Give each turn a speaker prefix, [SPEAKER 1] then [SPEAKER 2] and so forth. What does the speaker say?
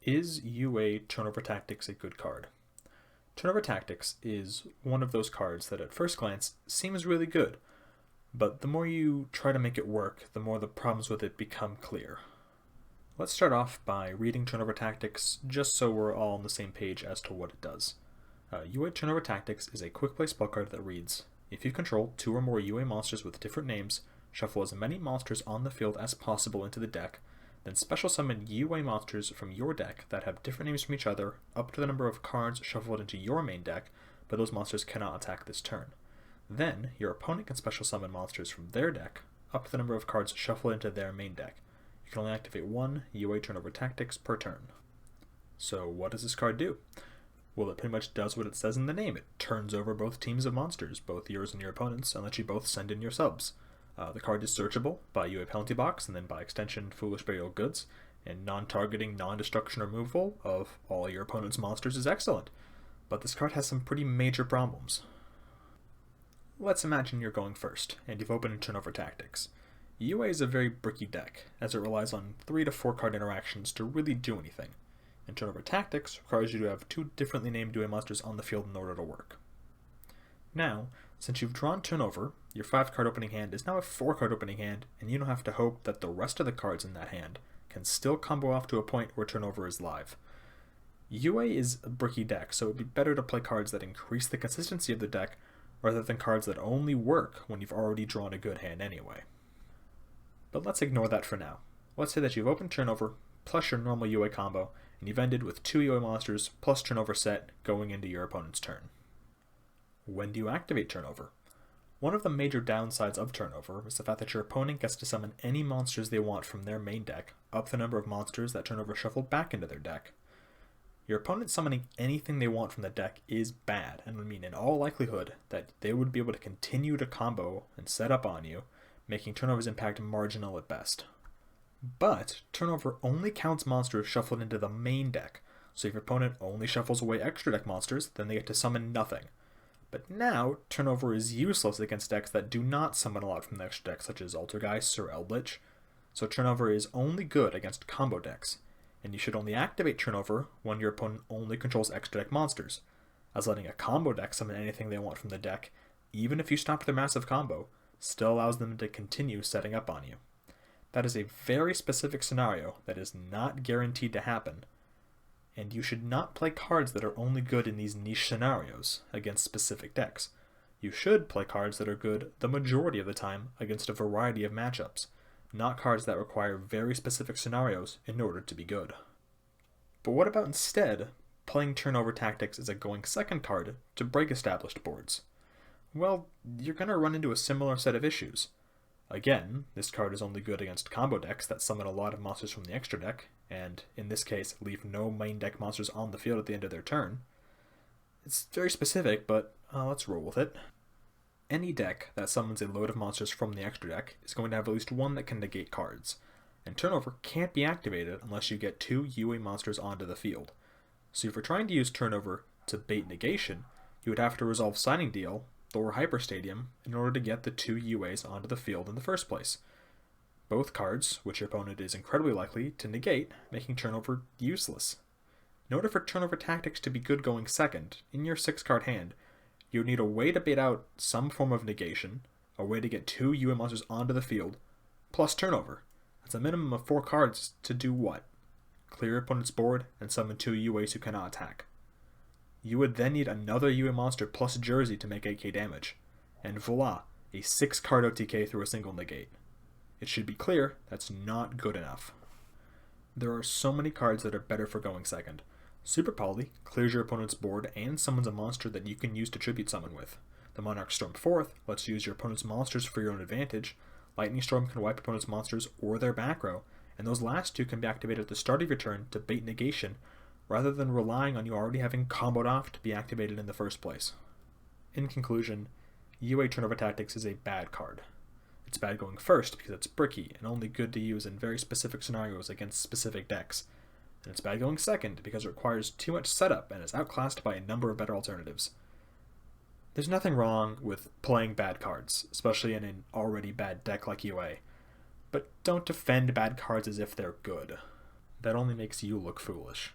[SPEAKER 1] Is UA Turnover Tactics a good card? Turnover Tactics is one of those cards that at first glance seems really good, but the more you try to make it work, the more the problems with it become clear. Let's start off by reading Turnover Tactics just so we're all on the same page as to what it does. UA Turnover Tactics is a quick play spell card that reads, if you control 2 or more UA monsters with different names, shuffle as many monsters on the field as possible into the deck, then special summon UA monsters from your deck that have different names from each other up to the number of cards shuffled into your main deck, but those monsters cannot attack this turn. Then, your opponent can special summon monsters from their deck up to the number of cards shuffled into their main deck. You can only activate 1 UA Turnover Tactics per turn. So what does this card do? Well, it pretty much does what it says in the name. It turns over both teams of monsters, both yours and your opponent's, and lets you both send in your subs. The card is searchable by UA Penalty Box, and then by extension Foolish Burial Goods, and non-targeting, non-destruction removal of all your opponent's monsters is excellent. But this card has some pretty major problems. Let's imagine you're going first, and you've opened Turnover Tactics. UA is a very bricky deck, as it relies on 3 to 4 card interactions to really do anything. And Turnover Tactics requires you to have 2 differently named UA monsters on the field in order to work. Now, since you've drawn Turnover, your 5 card opening hand is now a 4 card opening hand, and you don't have to hope that the rest of the cards in that hand can still combo off to a point where Turnover is live. UA is a bricky deck, so it would be better to play cards that increase the consistency of the deck rather than cards that only work when you've already drawn a good hand anyway. But let's ignore that for now. Let's say that you've opened Turnover plus your normal UA combo, and you've ended with 2 UA monsters plus Turnover set going into your opponent's turn. When do you activate Turnover? One of the major downsides of Turnover is the fact that your opponent gets to summon any monsters they want from their main deck, up the number of monsters that Turnover shuffled back into their deck. Your opponent summoning anything they want from the deck is bad, and would mean in all likelihood that they would be able to continue to combo and set up on you, making Turnover's impact marginal at best. But Turnover only counts monsters shuffled into the main deck, so if your opponent only shuffles away extra deck monsters, then they get to summon nothing. But now, Turnover is useless against decks that do not summon a lot from the extra deck, such as Altergeist or Eldritch, so Turnover is only good against combo decks, and you should only activate Turnover when your opponent only controls extra deck monsters, as letting a combo deck summon anything they want from the deck, even if you stop their massive combo, still allows them to continue setting up on you. That is a very specific scenario that is not guaranteed to happen, and you should not play cards that are only good in these niche scenarios against specific decks. You should play cards that are good the majority of the time against a variety of matchups, not cards that require very specific scenarios in order to be good. But what about instead playing Turnover Tactics as a going second card to break established boards? Well, you're going to run into a similar set of issues. Again, this card is only good against combo decks that summon a lot of monsters from the extra deck, and in this case, leave no main deck monsters on the field at the end of their turn. It's very specific, but let's roll with it. Any deck that summons a load of monsters from the extra deck is going to have at least one that can negate cards, and Turnover can't be activated unless you get 2 UA monsters onto the field. So if you're trying to use Turnover to bait negation, you would have to resolve Signing Deal, Thor Hyper Stadium, in order to get the 2 UAs onto the field in the first place. Both cards, which your opponent is incredibly likely to negate, making Turnover useless. In order for Turnover Tactics to be good going second, in your 6-card hand, you would need a way to bait out some form of negation, a way to get 2 UA monsters onto the field, plus Turnover. That's a minimum of 4 cards to do what? Clear your opponent's board and summon 2 UAs who cannot attack. You would then need another UA monster plus Jersey to make 8k damage, and voila, a 6-card OTK through a single negate. It should be clear that's not good enough. There are so many cards that are better for going second. Super Poly clears your opponent's board and summons a monster that you can use to tribute summon with. The Monarch Storm 4th lets you use your opponent's monsters for your own advantage. Lightning Storm can wipe opponent's monsters or their back row, and those last 2 can be activated at the start of your turn to bait negation, rather than relying on you already having comboed off to be activated in the first place. In conclusion, UA Turnover Tactics is a bad card. It's bad going first because it's bricky and only good to use in very specific scenarios against specific decks, and it's bad going second because it requires too much setup and is outclassed by a number of better alternatives. There's nothing wrong with playing bad cards, especially in an already bad deck like UA, but don't defend bad cards as if they're good. That only makes you look foolish.